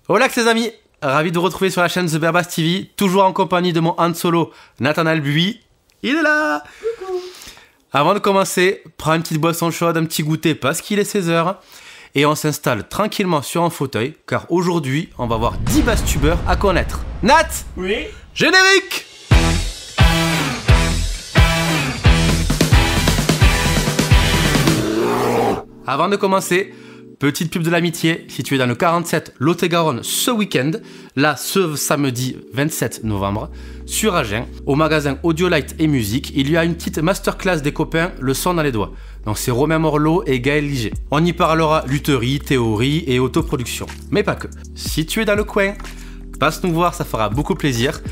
Hola les amis, ravi de vous retrouver sur la chaîne The Bear Bass TV, toujours en compagnie de mon hand solo Nathanaël Buis. Il est là. Coucou. Avant de commencer, prends une petite boisson chaude, un petit goûter parce qu'il est 16h et on s'installe tranquillement sur un fauteuil car aujourd'hui on va voir 10 bass-tubeurs à connaître. Nat. Oui. Générique. Avant de commencer, petite pub de l'amitié, si tu es dans le 47 Lot-et-Garonne ce week-end, là ce samedi 27 novembre, sur Agen, au magasin Audiolight et Musique, il y a une petite masterclass des copains, le son dans les doigts. Donc c'est Romain Morlot et Gaël Liger. On y parlera lutherie, théorie et autoproduction, mais pas que. Si tu es dans le coin, passe nous voir, ça fera beaucoup plaisir.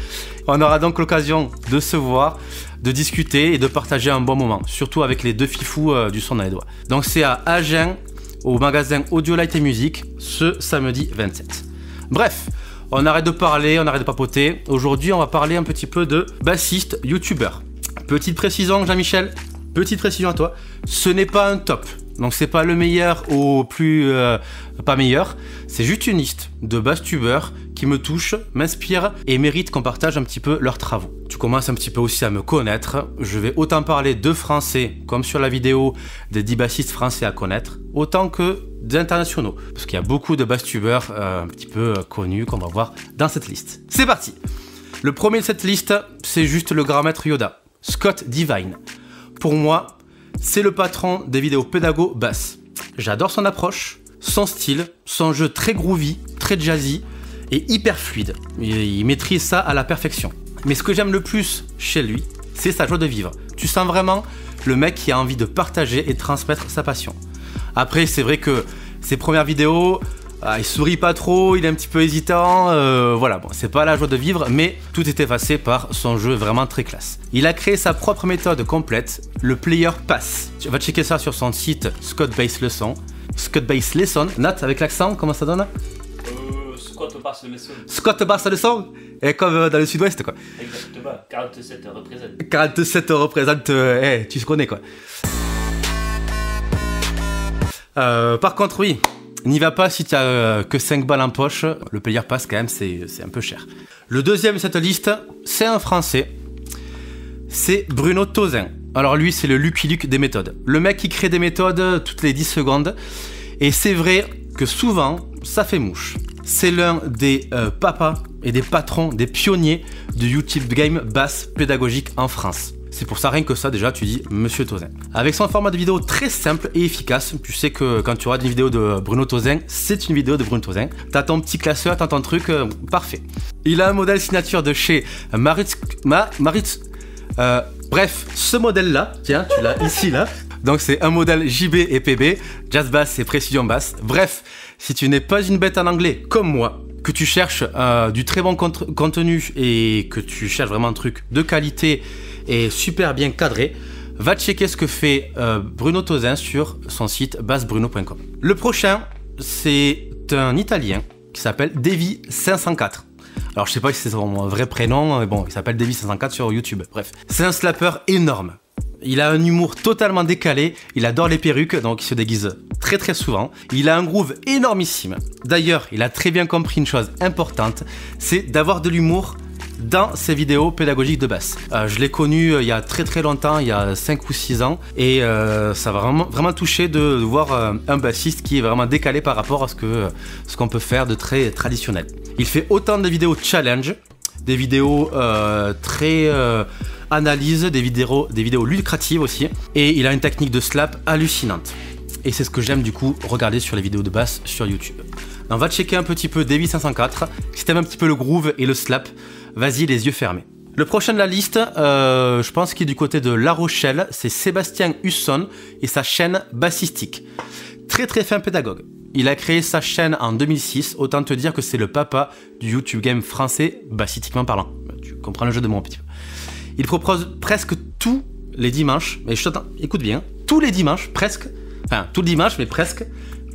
On aura donc l'occasion de se voir, de discuter et de partager un bon moment, surtout avec les deux fifous du son dans les doigts. Donc c'est à Agen, au magasin Audiolight et Musique, ce samedi 27. Bref, on arrête de parler, on arrête de papoter. Aujourd'hui, on va parler un petit peu de bassiste youtubeur. Petite précision, Jean-Michel, petite précision à toi, ce n'est pas un top. Donc c'est pas le meilleur au plus pas meilleur, c'est juste une liste de bass-tubeurs qui me touchent, m'inspirent et méritent qu'on partage un petit peu leurs travaux. Tu commences un petit peu aussi à me connaître, je vais autant parler de français, comme sur la vidéo des 10 bassistes français à connaître, autant que d'internationaux, parce qu'il y a beaucoup de bass-tubeurs un petit peu connus qu'on va voir dans cette liste. C'est parti. Le premier de cette liste, c'est juste le grand maître Yoda, Scott Divine. Pour moi, c'est le patron des vidéos pédago bass. J'adore son approche, son style, son jeu très groovy, très jazzy et hyper fluide. Il maîtrise ça à la perfection. Mais ce que j'aime le plus chez lui, c'est sa joie de vivre. Tu sens vraiment le mec qui a envie de partager et de transmettre sa passion. Après, c'est vrai que ses premières vidéos, il sourit pas trop, il est un petit peu hésitant, voilà, bon, c'est pas la joie de vivre, mais tout est effacé par son jeu vraiment très classe. Il a créé sa propre méthode complète, le Player Pass. Tu vas checker ça sur son site Scott Bass Lesson. Scott Bass Lesson, Nat, avec l'accent, comment ça donne? Scott Bass Lesson. Scott Bass Lesson. Et comme dans le sud-ouest, quoi. Exactement, 47 représente. 47 représente, tu se connais, quoi. Par contre, oui. N'y va pas si tu as que 5 balles en poche. Le Player Pass, quand même, c'est un peu cher. Le deuxième de cette liste, c'est un Français. C'est Bruno Tauzin. Alors lui, c'est le Lucky Luke des méthodes. Le mec qui crée des méthodes toutes les 10 secondes. Et c'est vrai que souvent, ça fait mouche. C'est l'un des papas et des patrons, des pionniers de YouTube Game basse pédagogique en France. C'est pour ça, rien que ça, déjà, tu dis Monsieur Tauzin. Avec son format de vidéo très simple et efficace, tu sais que quand tu regardes une vidéo de Bruno Tauzin, c'est une vidéo de Bruno Tauzin. T'as ton petit classeur, t'as ton truc, parfait. Il a un modèle signature de chez Maritz. Bref, ce modèle-là, tiens, tu l'as ici, là. Donc c'est un modèle JB et PB, Jazz Bass et Precision Bass. Bref, si tu n'es pas une bête en anglais comme moi, que tu cherches du très bon contenu et que tu cherches vraiment un truc de qualité et super bien cadré, va checker ce que fait Bruno Tauzin sur son site bassbruno.com. Le prochain, c'est un Italien qui s'appelle Davy504. Alors je sais pas si c'est son vrai prénom, mais bon, il s'appelle Davy504 sur YouTube. Bref, c'est un slapper énorme. Il a un humour totalement décalé, il adore les perruques, donc il se déguise très très souvent. Il a un groove énormissime. D'ailleurs, il a très bien compris une chose importante, c'est d'avoir de l'humour dans ses vidéos pédagogiques de basse. Je l'ai connu il y a très très longtemps, il y a 5 ou 6 ans, et ça va vraiment touché de voir un bassiste qui est vraiment décalé par rapport à ce qu'on peut faire de très traditionnel. Il fait autant de vidéos challenge, des vidéos très analyse, des vidéos lucratives aussi, et il a une technique de slap hallucinante. Et c'est ce que j'aime du coup regarder sur les vidéos de basse sur YouTube. On va checker un petit peu Davy504. Si t'aimes un petit peu le groove et le slap, vas-y les yeux fermés. Le prochain de la liste, je pense qu'il est du côté de La Rochelle, c'est Sébastien Husson et sa chaîne Bassistique. Très très fin pédagogue. Il a créé sa chaîne en 2006, autant te dire que c'est le papa du YouTube Game français, bassistiquement parlant. Tu comprends le jeu de mots un petit peu. Il propose presque tous les dimanches, mais je t'entends, écoute bien, tous les dimanches, presque, enfin tout le dimanche, mais presque,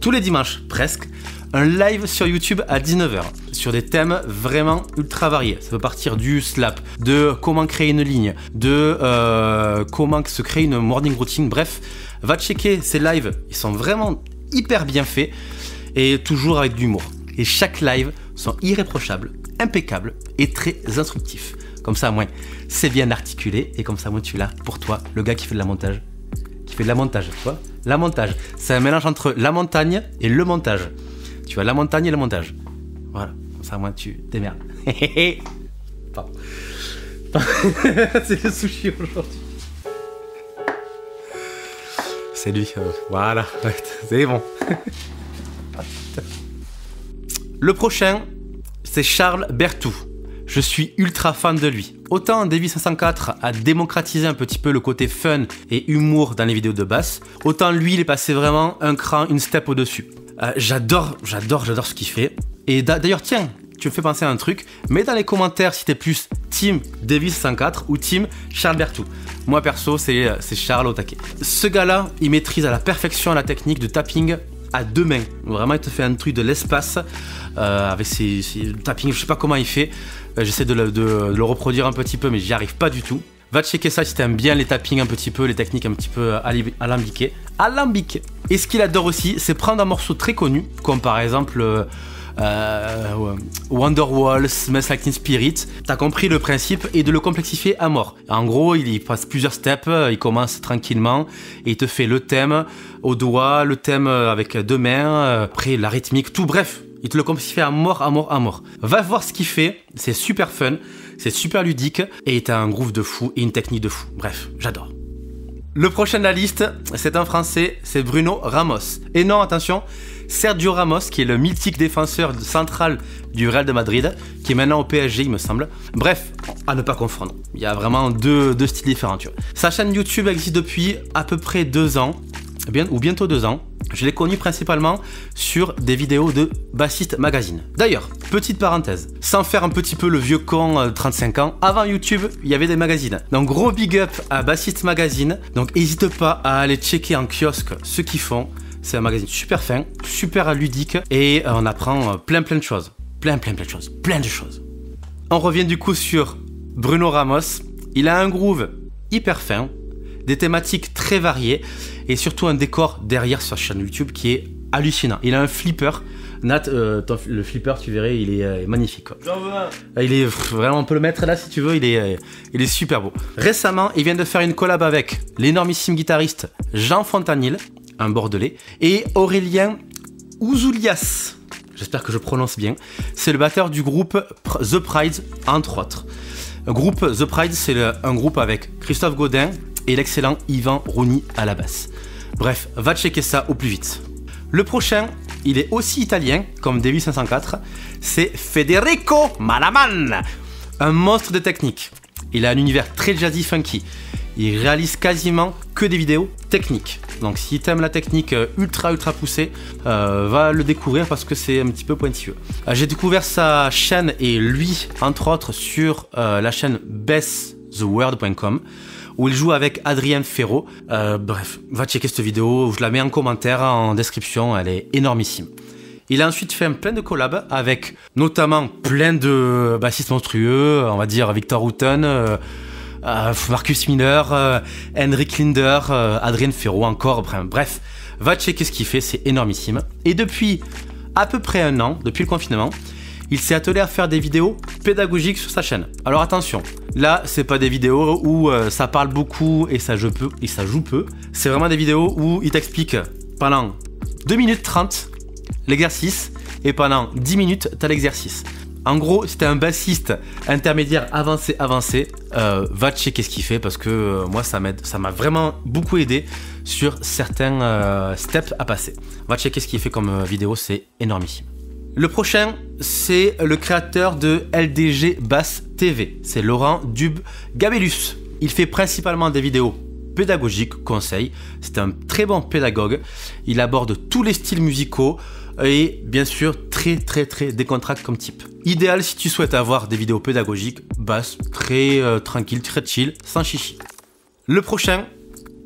tous les dimanches, presque, un live sur YouTube à 19h, sur des thèmes vraiment ultra variés. Ça peut partir du slap, de comment créer une ligne, de comment se créer une morning routine, bref, va checker ces lives, ils sont vraiment hyper bien faits et toujours avec de l'humour. et chaque live sont irréprochables, impeccables et très instructifs. Comme ça, moins, c'est bien articulé et comme ça, moi, tu l'as pour toi, le gars qui fait de la montage. Qui fait de la montage, tu vois. La montage, c'est un mélange entre la montagne et le montage. Tu vois, la montagne et le montage. Voilà, comme ça, moi, tu démerdes. Pardon. C'est le sushi aujourd'hui. C'est lui, voilà, c'est bon. Le prochain, c'est Charles Berthoud. Je suis ultra fan de lui. Autant Davy 504 a démocratisé un petit peu le côté fun et humour dans les vidéos de basse, autant lui, il est passé vraiment un cran, une step au-dessus. J'adore ce qu'il fait. Et d'ailleurs, tiens, tu me fais penser à un truc, mets dans les commentaires si t'es plus team Davy 504 ou team Charles Berthoud. Moi perso, c'est Charles au taquet. Ce gars-là, il maîtrise à la perfection la technique de tapping à deux mains. Vraiment, il te fait un truc de l'espace avec ses tappings, je sais pas comment il fait. J'essaie de le reproduire un petit peu, mais j'y arrive pas du tout. Va checker ça si t'aimes bien les tappings un petit peu, les techniques un petit peu alambiquées. Et ce qu'il adore aussi, c'est prendre un morceau très connu, comme par exemple Wonderwall, Smells Like Teen Spirit. T'as compris le principe, et de le complexifier à mort. En gros, il passe plusieurs steps, il commence tranquillement et il te fait le thème au doigt, le thème avec deux mains, après la rythmique, tout, bref. Il te le complexifie à mort. Va voir ce qu'il fait, c'est super fun, c'est super ludique et t'as un groove de fou et une technique de fou. Bref, j'adore. Le prochain de la liste, c'est un Français, c'est Bruno Ramos. Et non, attention, Sergio Ramos, qui est le mythique défenseur central du Real de Madrid, qui est maintenant au PSG, il me semble. Bref, à ne pas confondre. Il y a vraiment deux styles différents, tu vois. Sa chaîne YouTube existe depuis à peu près 2 ans, ou bientôt 2 ans. Je l'ai connu principalement sur des vidéos de Bassiste Magazine. D'ailleurs, petite parenthèse, sans faire un petit peu le vieux con de 35 ans, avant YouTube, il y avait des magazines. Donc gros big up à Bassiste Magazine. Donc n'hésite pas à aller checker en kiosque ce qu'ils font. C'est un magazine super fin, super ludique et on apprend plein de choses. Plein de choses. On revient du coup sur Bruno Ramos. Il a un groove hyper fin, des thématiques très variées et surtout un décor derrière sur sa chaîne YouTube qui est hallucinant. Il a un flipper. Nat, le flipper, tu verrais, il est magnifique, quoi. J'en veux un. Il est vraiment, on peut le mettre là si tu veux, il est super beau. Récemment, il vient de faire une collab avec l'énormissime guitariste Jean Fontanil, un Bordelais, et Aurélien Ouzoulias. J'espère que je prononce bien. C'est le batteur du groupe The Pride, entre autres. Groupe The Pride, c'est un groupe avec Christophe Godin et l'excellent Yvan Rouni à la basse. Bref, va checker ça au plus vite. Le prochain, il est aussi italien, comme Davy 504, c'est Federico Malaman, un monstre de technique. Il a un univers très jazzy funky. Il réalise quasiment que des vidéos techniques. Donc si t'aimes la technique ultra poussée, va le découvrir parce que c'est un petit peu pointilleux. J'ai découvert sa chaîne et lui, entre autres, sur la chaîne besttheworld.com, où il joue avec Adrien Ferro. Bref, va checker cette vidéo, je la mets en commentaire, en description, elle est énormissime. Il a ensuite fait plein de collabs avec notamment plein de bassistes monstrueux, on va dire Victor Houghton, Marcus Miller, Henrik Linder, Adrien Ferro encore, bref, va checker ce qu'il fait, c'est énormissime. Et depuis à peu près 1 an, depuis le confinement, il s'est attelé à faire des vidéos pédagogiques sur sa chaîne. Alors attention, là c'est pas des vidéos où ça parle beaucoup et ça joue peu. C'est vraiment des vidéos où il t'explique pendant 2 minutes 30 l'exercice et pendant 10 minutes t'as l'exercice. En gros, si t'es un bassiste intermédiaire avancé, va checker ce qu'il fait parce que moi ça m'a vraiment beaucoup aidé sur certains steps à passer. Va checker ce qu'il fait comme vidéo, c'est énormissime. Le prochain, c'est le créateur de LDG Bass TV. C'est Laurent Dub Gabellus. Il fait principalement des vidéos pédagogiques, conseils. C'est un très bon pédagogue. Il aborde tous les styles musicaux et bien sûr très décontracté comme type. Idéal si tu souhaites avoir des vidéos pédagogiques, basse, très tranquille, très chill, sans chichi. Le prochain,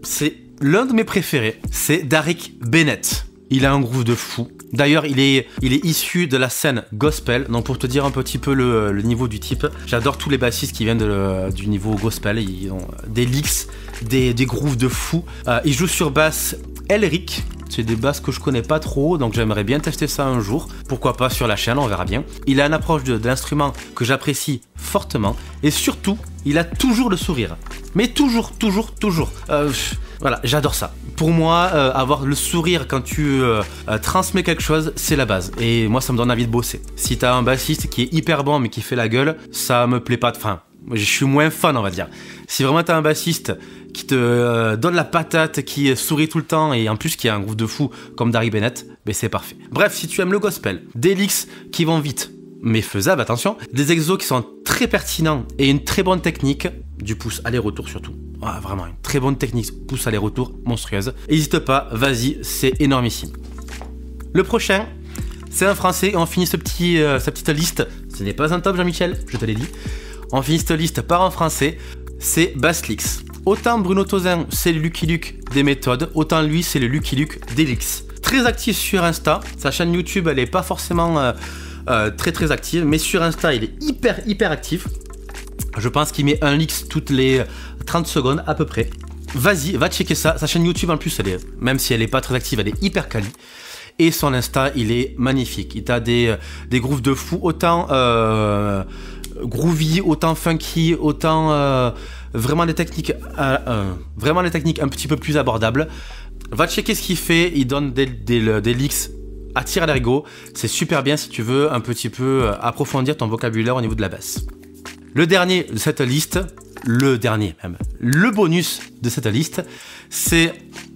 c'est l'un de mes préférés. C'est Darik Bennett. Il a un groove de fou. D'ailleurs, il est issu de la scène gospel. Donc pour te dire un petit peu le niveau du type, j'adore tous les bassistes qui viennent du niveau gospel. Ils ont des licks, des grooves de fou. Il joue sur basse Elric, C'est des basses que je connais pas trop, donc j'aimerais bien tester ça un jour. Pourquoi pas sur la chaîne, on verra bien. Il a une approche de l'instrument que j'apprécie fortement. Et surtout, il a toujours le sourire. Mais toujours. Voilà, j'adore ça. Pour moi, avoir le sourire quand tu transmets quelque chose, c'est la base. Et moi, ça me donne envie de bosser. Si t'as un bassiste qui est hyper bon mais qui fait la gueule, ça me plaît pas de fin. Je suis moins fan, on va dire. Si vraiment t'as un bassiste qui te donne la patate, qui sourit tout le temps et en plus qui a un groove de fou comme Dari Bennett, ben c'est parfait. Bref, si tu aimes le gospel, des licks qui vont vite, mais faisables, attention, des exos qui sont très pertinents et une très bonne technique, du pouce aller-retour surtout. Ah, vraiment, une très bonne technique, pouce aller-retour monstrueuse. N'hésite pas, vas-y, c'est énormissime. Le prochain, c'est un français et on finit sa petite liste. Ce n'est pas un top, Jean-Michel, je te l'ai dit. On finit cette liste par un français, c'est Baslix. Autant Bruno Tozin, c'est le Lucky Luke des méthodes, autant lui, c'est le Lucky Luke des licks. Très actif sur Insta, sa chaîne YouTube, elle est pas forcément très active, mais sur Insta, il est hyper actif. Je pense qu'il met un leaks toutes les 30 secondes à peu près. Vas-y, va checker ça. Sa chaîne YouTube en plus, même si elle est pas très active, elle est hyper quali. Et son Insta, il est magnifique. Il a des grooves de fou, autant groovy, autant funky, autant vraiment des techniques un petit peu plus abordables. Va checker ce qu'il fait. Il donne des leaks à tir à l'ergot. C'est super bien si tu veux un petit peu approfondir ton vocabulaire au niveau de la basse. Le dernier de cette liste, le bonus de cette liste, c'est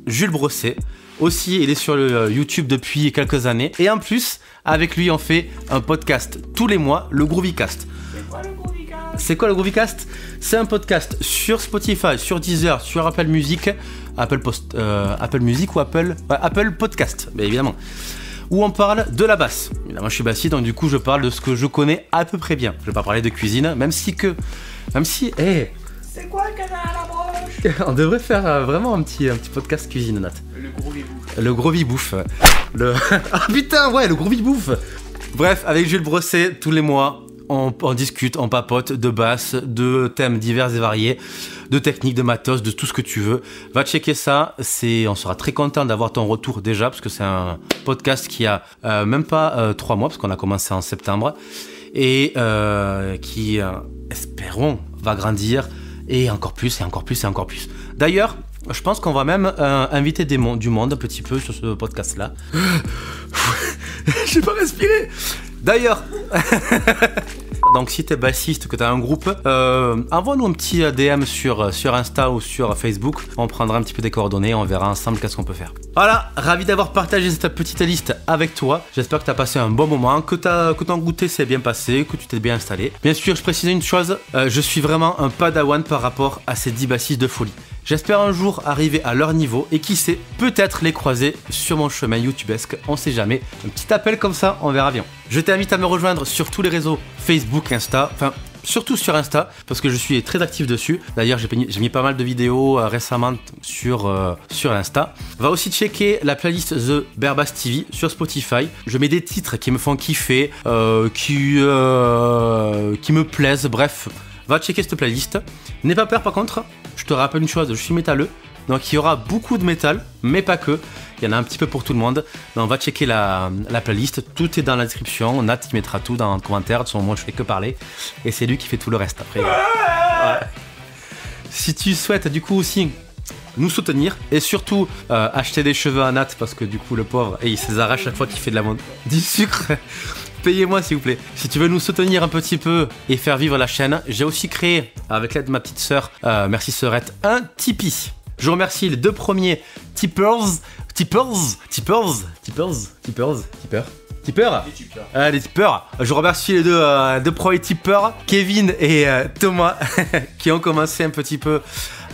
Jules Brosset. Aussi, il est sur le YouTube depuis quelques années. Et en plus, avec lui, on fait un podcast tous les mois, le Groovycast. C'est quoi le Groovycast? C'est un podcast sur Spotify, sur Deezer, sur Apple Music, Apple Music ou Apple Podcast, bien évidemment. Où on parle de la basse. Évidemment, je suis bassiste, donc du coup, je parle de ce que je connais à peu près bien. Je vais pas parler de cuisine, même si, hey, C'est quoi le canard à la broche? on devrait faire vraiment un petit podcast cuisine, Nat. Le Groovy Bouffe. Le Groovy Bouffe. Ah putain, ouais, le Groovy Bouffe. Bref, avec Jules Brosset, tous les mois, on discute, on papote de basse, de thèmes divers et variés, de techniques, de matos, de tout ce que tu veux. Va checker ça, on sera très content d'avoir ton retour déjà, parce que c'est un podcast qui a même pas 3 mois, parce qu'on a commencé en septembre, et qui, espérons, va grandir, et encore plus, et encore plus, et encore plus. D'ailleurs, je pense qu'on va même inviter du monde un petit peu sur ce podcast-là. J'ai pas respiré. D'ailleurs, donc si t'es bassiste, que t'as un groupe, envoie-nous un petit DM sur Insta ou sur Facebook. On prendra un petit peu des coordonnées, on verra ensemble qu'est-ce qu'on peut faire. Voilà, ravi d'avoir partagé cette petite liste avec toi. J'espère que t'as passé un bon moment, que ton goûter s'est bien passé, que tu t'es bien installé. Bien sûr, je précise une chose, je suis vraiment un padawan par rapport à ces 10 bassistes de folie. J'espère un jour arriver à leur niveau et qui sait, peut-être les croiser sur mon chemin youtubesque, on sait jamais. Un petit appel comme ça, on verra bien. Je t'invite à me rejoindre sur tous les réseaux Facebook, Insta, enfin surtout sur Insta parce que je suis très actif dessus. D'ailleurs, j'ai mis pas mal de vidéos récemment sur Insta. Va aussi checker la playlist The Bear Bass TV sur Spotify. Je mets des titres qui me font kiffer, qui me plaisent, bref. Va checker cette playlist. N'aie pas peur par contre, je te rappelle une chose, je suis métalleux, donc il y aura beaucoup de métal, mais pas que. Il y en a un petit peu pour tout le monde. Donc va checker la playlist, tout est dans la description. Nat il mettra tout dans le commentaire, de son moment je fais que parler. Et c'est lui qui fait tout le reste après. Ouais. Si tu souhaites du coup aussi nous soutenir et surtout acheter des cheveux à Nat parce que du coup le pauvre, et il se les arrache chaque fois qu'il fait du sucre. Payez-moi s'il vous plaît. Si tu veux nous soutenir un petit peu et faire vivre la chaîne, j'ai aussi créé, avec l'aide de ma petite sœur, merci sœurette, un Tipeee. Je remercie les 2 premiers tipeurs. Les tipeurs. Je remercie les deux premiers tipeurs, Kevin et Thomas, qui ont commencé un petit peu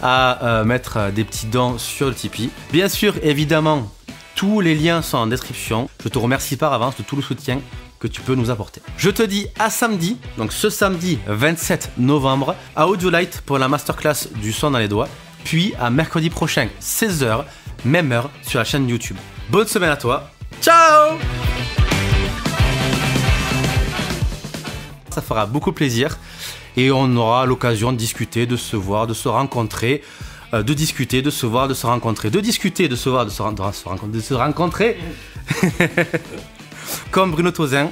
à mettre des petits dons sur le Tipeee. Bien sûr, évidemment, tous les liens sont en description. Je te remercie par avance de tout le soutien que tu peux nous apporter. Je te dis à samedi, donc ce samedi 27 novembre, à Audiolight pour la masterclass du son dans les doigts, puis à mercredi prochain, 16h, même heure, sur la chaîne YouTube. Bonne semaine à toi, ciao! Ça fera beaucoup plaisir et on aura l'occasion de discuter, de se voir, de se rencontrer, de discuter, de se voir, de se rencontrer. De discuter, de se voir, de se rencontrer. Comme Bruno Tauzin,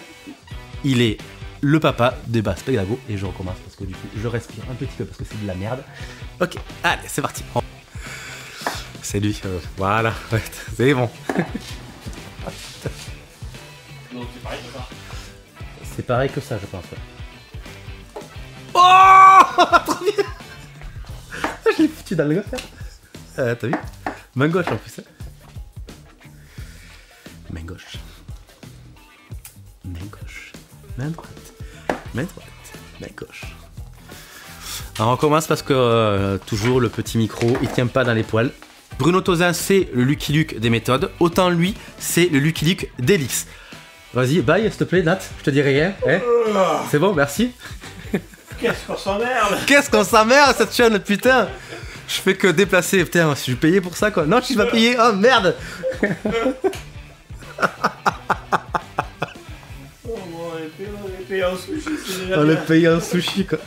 il est le papa de Bass Pegdago. Et je recommence parce que du coup, je respire un petit peu parce que c'est de la merde. Ok, allez, c'est parti. C'est lui, voilà, ouais, c'est bon. Donc c'est pareil que ça. C'est pareil que ça, je pense. Oh, trop bien. Je l'ai foutu dans le gars. T'as vu? Main gauche en plus. Main gauche. Main gauche. Main droite. Main droite. Main gauche. Alors on recommence parce que toujours le petit micro, il tient pas dans les poils. Bruno Tauzin, c'est le Lucky Luke des méthodes. Autant lui, c'est le Lucky Luke d'Elix. Vas-y, bye, s'il te plaît, Nat. Je te dis rien. Hein, c'est bon, merci. Qu'est-ce qu'on s'emmerde. Qu'est-ce qu'on s'emmerde cette chaîne, putain. Je fais que déplacer, putain, je suis payé pour ça quoi. Non, je suis pas payé, oh merde. Oh, on est payé en sushi, c'est déjà On bien. est payé en sushi quoi.